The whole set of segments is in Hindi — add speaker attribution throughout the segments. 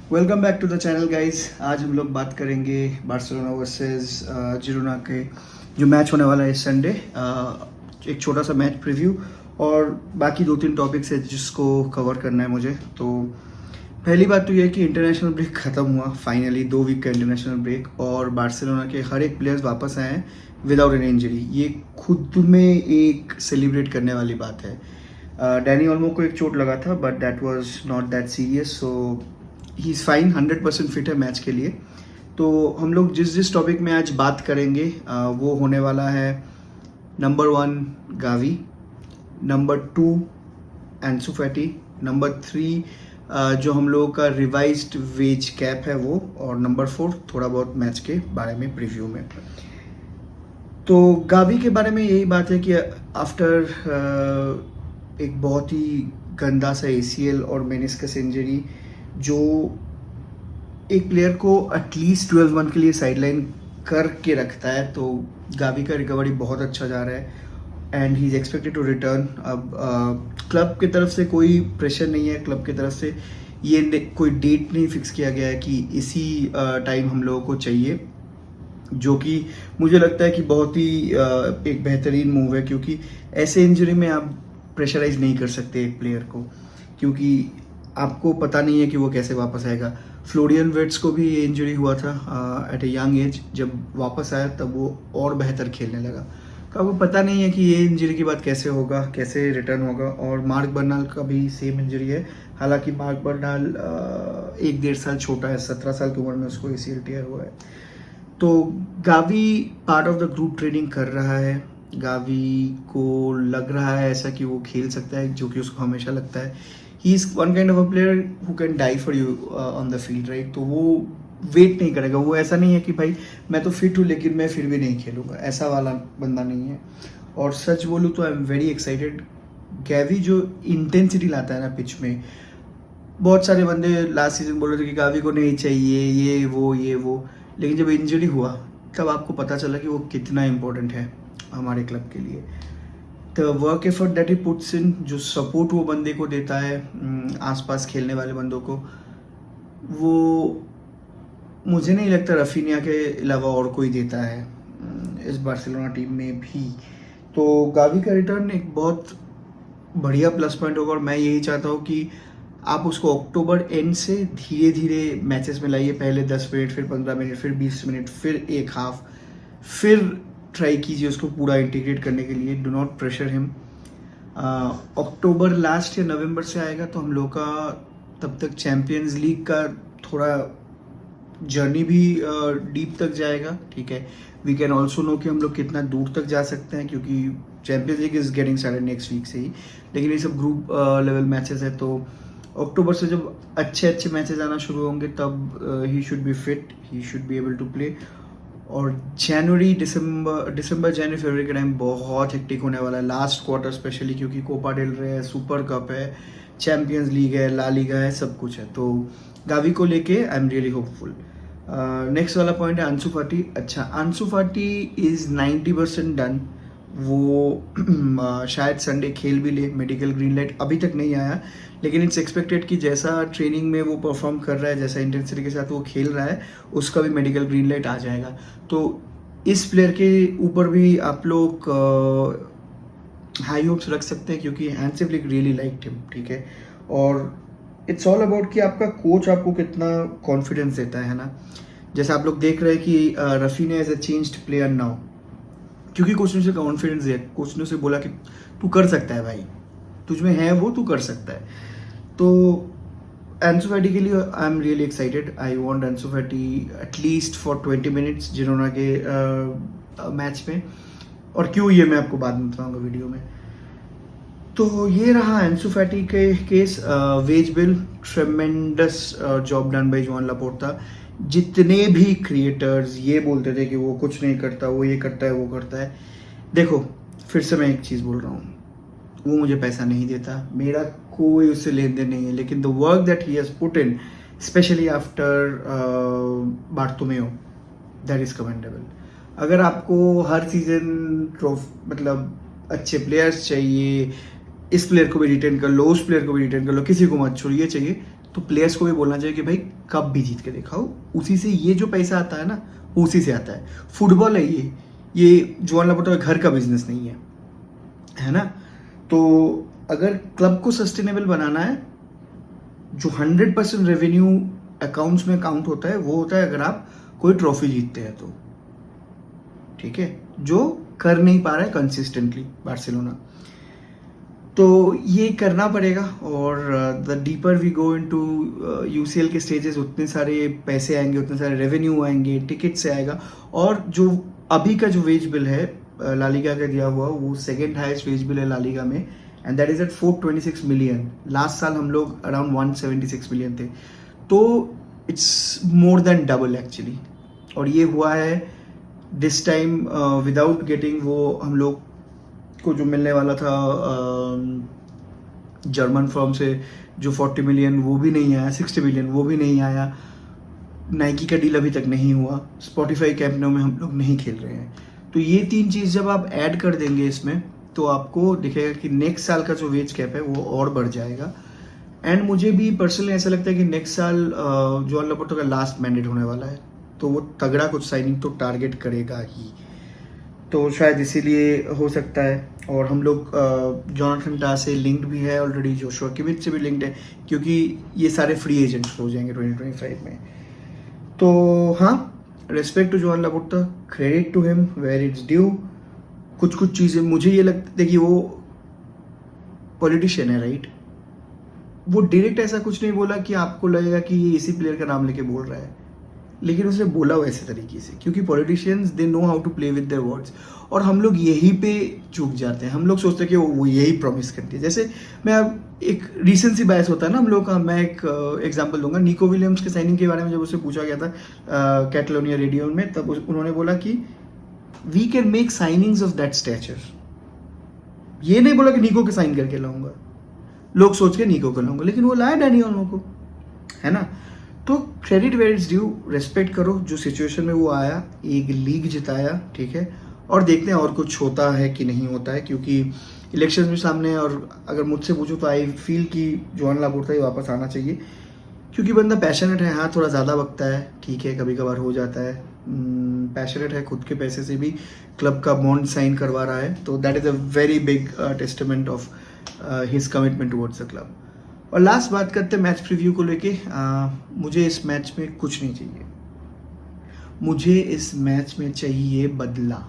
Speaker 1: Welcome back to the channel guys. आज हम लोग बात करेंगे बार्सिलोना वर्सेस जिरोना के जो मैच होने वाला है इस संडे। एक छोटा सा मैच प्रीव्यू और बाकी 2-3 टॉपिक्स है जिसको कवर करना है मुझे। तो पहली बात तो ये है कि इंटरनेशनल ब्रेक ख़त्म हुआ फाइनली, 2 वीक का इंटरनेशनल ब्रेक, और बार्सिलोना के हर एक प्लेयर्स वापस आए हैं विदाउट एन इंजरी। ये खुद में एक सेलिब्रेट करने वाली बात है। डैनी ओल्मो को एक चोट लगा था but that was not that serious, so he is fine, 100% fit है मैच के लिए। तो हम लोग जिस टॉपिक में आज बात करेंगे वो होने वाला है number 1 Gavi, number 2 Ansu Fati, number 3 जो हम लोगों का रिवाइज्ड वेज कैप है वो, और नंबर 4 थोड़ा बहुत मैच के बारे में प्रीव्यू में। तो गावी के बारे में यही बात है कि आफ्टर एक बहुत ही गंदा सा ACL और मेनिस्कस इंजरी जो एक प्लेयर को एटलीस्ट 12 मंथ के लिए साइडलाइन करके रखता है, तो गावी का रिकवरी बहुत अच्छा जा रहा है and he is expected to return. अब क्लब की तरफ से कोई प्रेशर नहीं है, क्लब की तरफ से ये कोई डेट नहीं फिक्स किया गया है कि इसी टाइम हम लोगों को चाहिए, जो कि मुझे लगता है कि बहुत ही एक बेहतरीन मूव है, क्योंकि ऐसे इंजरी में आप प्रेशराइज नहीं कर सकते एक प्लेयर को, क्योंकि आपको पता नहीं है कि वो कैसे वापस आएगा। फ्लोरियन विर्ट्ज को भी ये इंजरी हुआ था एट ए यंग एज, जब वापस आया तब वो और बेहतर खेलने लगा। तो आपको पता नहीं है कि ये इंजरी के बाद कैसे होगा, कैसे रिटर्न होगा। और मार्क बर्नाल का भी सेम इंजरी है, हालांकि मार्क बर्नाल 1-1.5 साल छोटा है, 17 साल की उम्र में उसको ACL टीयर हुआ है। तो Gavi part of the group training कर रहा है। गावी को लग रहा है ऐसा कि वो खेल सकता है, जो कि उसको हमेशा लगता है। He is one kind of a player who can die for you on the field, right. तो वो वेट नहीं करेगा, वो ऐसा नहीं है कि भाई मैं तो फिट हूँ लेकिन मैं फिर भी नहीं खेलूँगा, ऐसा वाला बंदा नहीं है। और सच बोलूँ तो I am very excited. Gavi जो इंटेंसिटी लाता है ना पिच में, बहुत सारे बंदे लास्ट सीजन बोल रहे थे कि गावी को नहीं चाहिए ये वो, लेकिन जब इंजरी हुआ तब आपको पता चला कि वो कितना इम्पोर्टेंट है हमारे क्लब के लिए। The work effort that he puts in, जो सपोर्ट वो बंदे को देता है आसपास खेलने वाले बंदों को, वो मुझे नहीं लगता रफीनिया के अलावा और कोई देता है इस बार्सिलोना टीम में भी। तो गावी का रिटर्न एक बहुत बढ़िया प्लस पॉइंट होगा, और मैं यही चाहता हूँ कि आप उसको अक्टूबर एंड से धीरे धीरे मैचेस में लाइए। पहले 10 मिनट, फिर 15 मिनट, फिर 20 मिनट, फिर एक हाफ, फिर ट्राई कीजिए उसको पूरा इंटीग्रेट करने के लिए। Do not pressure him. October last या नवंबर से आएगा तो हम लोग का तब तक चैम्पियंस लीग का थोड़ा जर्नी भी डीप तक जाएगा, ठीक है। वी कैन ऑल्सो नो कि हम लोग कितना दूर तक जा सकते हैं, क्योंकि Champions League is getting started next week से ही, लेकिन ये सब ग्रुप लेवल मैचेस है। तो अक्टूबर से जब अच्छे अच्छे मैचेस आना शुरू होंगे तब he should be fit, he should be able to play. और दिसंबर जनवरी फरवरी के टाइम बहुत हेक्टिक होने वाला है, लास्ट क्वार्टर स्पेशली, क्योंकि कोपा डेल रे है, सुपर कप है, चैम्पियंस लीग है, ला लीगा है, सब कुछ है। तो गावी को लेके आई एम रियली होपफुल। नेक्स्ट वाला पॉइंट है अंसू फाटी। अच्छा, अंसू फाटी इज़ 90% डन। वो शायद संडे खेल भी ले, मेडिकल ग्रीन लाइट अभी तक नहीं आया, लेकिन इट्स एक्सपेक्टेड कि जैसा ट्रेनिंग में वो परफॉर्म कर रहा है, जैसा इंटेंसिटी के साथ वो खेल रहा है, उसका भी मेडिकल ग्रीन लाइट आ जाएगा। तो इस प्लेयर के ऊपर भी आप लोग हाई होप्स रख सकते हैं, क्योंकि Hansi flick really liked him, ठीक है। और इट्स ऑल अबाउट कि आपका कोच आपको कितना कॉन्फिडेंस देता है ना। जैसे आप लोग देख रहे हैं कि Rafina is a changed player now, क्योंकि कोच ने उसे कॉन्फिडेंस दिया, कोच ने उसे बोला कि तू कर सकता है भाई, तुझ में है वो, तू कर सकता है। तो एंसू फैटी के लिए I am really excited. I want Ansu Fati at least for 20 minutes Girona के मैच में, और क्यों ये मैं आपको बाद में बताऊंगा वीडियो में। तो ये रहा एंसू फैटी के case. Wage bill, tremendous job done by Joan Laporta. जितने भी क्रिएटर्स ये बोलते थे कि वो कुछ नहीं करता, वो ये करता है, वो करता है, देखो फिर से मैं एक चीज़ बोल रहा हूँ, वो मुझे पैसा नहीं देता, मेरा कोई उससे लेन देन नहीं है, लेकिन the work that he has put in specially after Bartomeu, that is commendable. अगर आपको हर सीजन मतलब अच्छे प्लेयर्स चाहिए, इस प्लेयर को भी रिटेन कर लो, उस प्लेयर को भी रिटेन कर लो, किसी को मत छोड़िए चाहिए, तो प्लेयर्स को भी बोलना चाहिए कि भाई कप भी जीत के दिखाओ, उसी से ये जो पैसा आता है ना उसी से आता है। फुटबॉल है ये जोआन लापोर्टा का घर का बिजनेस नहीं है ना। तो अगर क्लब को सस्टेनेबल बनाना है, जो 100% रेवेन्यू अकाउंट्स में काउंट होता है वो होता है अगर आप कोई ट्रॉफी जीतते हैं तो, ठीक है, जो कर नहीं पा रहा है कंसिस्टेंटली बार्सिलोना। तो ये करना पड़ेगा। और the deeper we go into UCL के स्टेजेस, उतने सारे पैसे आएंगे, उतने सारे रेवेन्यू आएंगे, टिकट से आएगा। और जो अभी का जो वेज बिल है ला लीगा का दिया हुआ, वो सेकेंड हाईएस्ट वेज बिल है ला लीगा में, and that is at 426 million. Last साल हम लोग अराउंड 176 मिलियन थे, तो it's more than double actually. और ये हुआ है दिस टाइम विदाउट गेटिंग वो हम लोग को जो मिलने वाला था जर्मन फर्म से जो 40 मिलियन वो भी नहीं आया, 60 मिलियन वो भी नहीं आया, नाइकी का डील अभी तक नहीं हुआ, स्पॉटिफाई कैंप नो में हम लोग नहीं खेल रहे हैं। तो ये 3 चीज़ जब आप ऐड कर देंगे इसमें तो आपको दिखेगा कि नेक्स्ट साल का जो वेज कैप है वो और बढ़ जाएगा। एंड मुझे भी पर्सनली ऐसा लगता है कि नेक्स्ट साल जोआन लापोर्टा का लास्ट मैंडेट होने वाला है, तो वो तगड़ा कुछ साइनिंग तो टारगेट करेगा ही, तो शायद इसीलिए हो सकता है। और हम लोग जोनाथन टा से लिंक्ड भी है ऑलरेडी, जोशुआ किमिच से भी लिंक्ड है, क्योंकि ये सारे फ्री एजेंट्स हो जाएंगे 2025 में। तो हाँ, respect to Joan Laporta, credit to him where it's due. कुछ चीज़ें मुझे ये लगता है कि वो पॉलिटिशियन है, राइट। वो डायरेक्ट ऐसा कुछ नहीं बोला कि आपको लगेगा कि ये इसी प्लेयर का नाम लेके बोल रहा है, लेकिन उसने बोला वैसे तरीके से, क्योंकि politicians they know how to play with their words. और हम लोग यहीं पे चूक जाते हैं, हम लोग सोचते हैं कि वो यही प्रॉमिस करती है। जैसे मैं अब एक रीसेंसी बायस होता है ना हम लोग का, मैं एक एग्जांपल दूंगा। निको विलियम्स के साइनिंग के बारे में जब उससे पूछा गया था कैटलोनिया रेडियो में, तब उन्होंने बोला कि we can make signings of that stature. ये नहीं बोला कि निको के साइन करके लाऊंगा, लोग सोच के निको को लाऊंगा, लेकिन वो लाया डैनी ओल्मो को, है ना। तो credit where is due, respect करो जो सिचुएशन में वो आया, एक लीग जिताया, ठीक है। और देखते हैं और कुछ होता है कि नहीं होता है, क्योंकि इलेक्शंस भी सामने है। और अगर मुझसे पूछो तो आई फील कि जोआन लापोर्टा ही वापस आना चाहिए, क्योंकि बंदा पैशनेट है। हाँ, थोड़ा ज़्यादा वक्त है, ठीक है, कभी कभार हो जाता है। पैशनेट है, खुद के पैसे से भी क्लब का बॉन्ड साइन करवा रहा है, तो that is a very big testament of his commitment towards the club. और लास्ट बात करते हैं मैच प्रीव्यू को लेके। मुझे इस मैच में कुछ नहीं चाहिए, मुझे इस मैच में चाहिए बदला।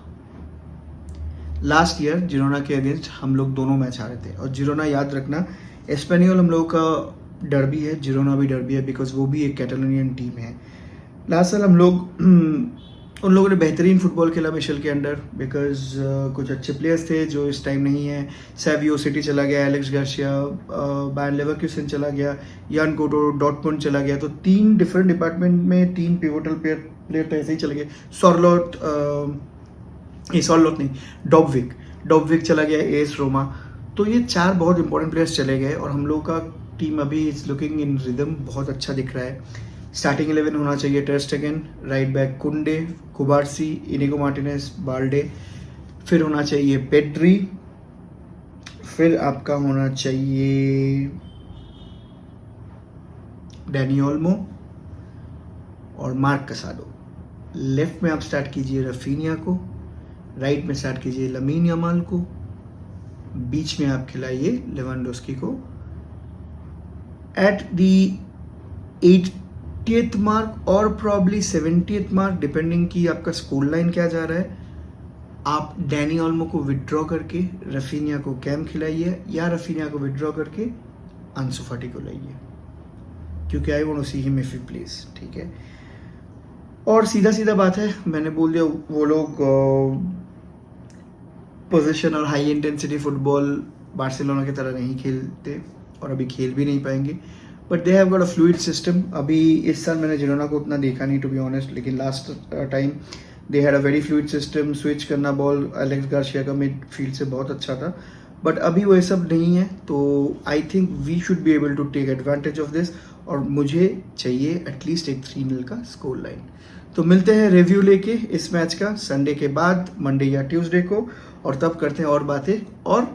Speaker 1: लास्ट ईयर जिरोना के अगेंस्ट हम लोग दोनों मैच हारे थे, और जिरोना, याद रखना, एस्पेनियोल हम लोगों का डर्बी है, जिरोना भी डर्बी है, बिकॉज वो भी एक कैटलोनियन टीम है। लास्ट साल हम लोग उन लोगों ने बेहतरीन फुटबॉल खेला मिशेल के अंडर, बिकॉज कुछ अच्छे प्लेयर्स थे जो इस टाइम नहीं है। सैवियो सिटी चला गया, एलेक्स गार्सिया बायर्न लेवरकुसेन चला गया, यान कोटो डॉर्टमुंड चला गया। तो 3 डिफरेंट डिपार्टमेंट में 3 पिवोटल प्लेयर तो ऐसे ही चले गए। सॉर्लोट नहीं, डॉबविक चला गया एएस रोमा। तो ये 4 बहुत इंपॉर्टेंट प्लेयर्स चले गए, और हम लोग का टीम अभी इज लुकिंग इन रिदम, बहुत अच्छा दिख रहा है। स्टार्टिंग 11 होना चाहिए टर स्टेगन, राइट बैक कुंडे, कुबार्सी, इनिगो मार्टिनेज, बाल्डे, फिर होना चाहिए पेड्री, फिर आपका होना चाहिए डैनी ओल्मो और मार्क कसाडो। लेफ्ट में आप स्टार्ट कीजिए रफीनिया को, राइट में स्टार्ट कीजिए लमीन यमाल को, बीच में आप खिलाइए लेवेंडोस्की को। एट दी 80th मार्क और प्रॉब्ली 70th मार्क, डिपेंडिंग कि आपका स्कोर लाइन क्या जा रहा है, आप डैनी ओल्मो को विड्रॉ करके रफीनिया को कैम खिलाइए, या रफीनिया को विड्रॉ करके अंसु फाटी को लाइए, क्योंकि I want to see him if he plays, ठीक है। और सीधा बात है, मैंने बोल दिया, वो लोग पोजीशन और हाई इंटेंसिटी फुटबॉल बार्सिलोना की तरह नहीं खेलते, और अभी खेल भी नहीं पाएंगे, but they have got a fluid system. अभी इस साल मैंने जिरोना को उतना देखा नहीं, टू बी ऑनेस्ट, लेकिन last time they had a very fluid system. Switch करना बॉल एलेक्स गार्सिया का मिड फील्ड से बहुत अच्छा था, बट अभी वो सब नहीं है। तो I think we should be able to take advantage of this, और मुझे चाहिए एटलीस्ट एक 3-0 का स्कोर लाइन। तो मिलते हैं रिव्यू लेके इस मैच का संडे के बाद, मंडे या ट्यूसडे को, और तब करते हैं और बातें। और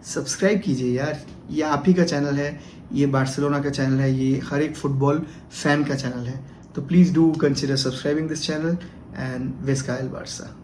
Speaker 1: सब्सक्राइब कीजिए यार। ये आप ही का चैनल है, ये बार्सिलोना का चैनल है, ये हर एक फुटबॉल फैन का चैनल है. तो please do consider subscribing this channel and विस्का एल बार्सा.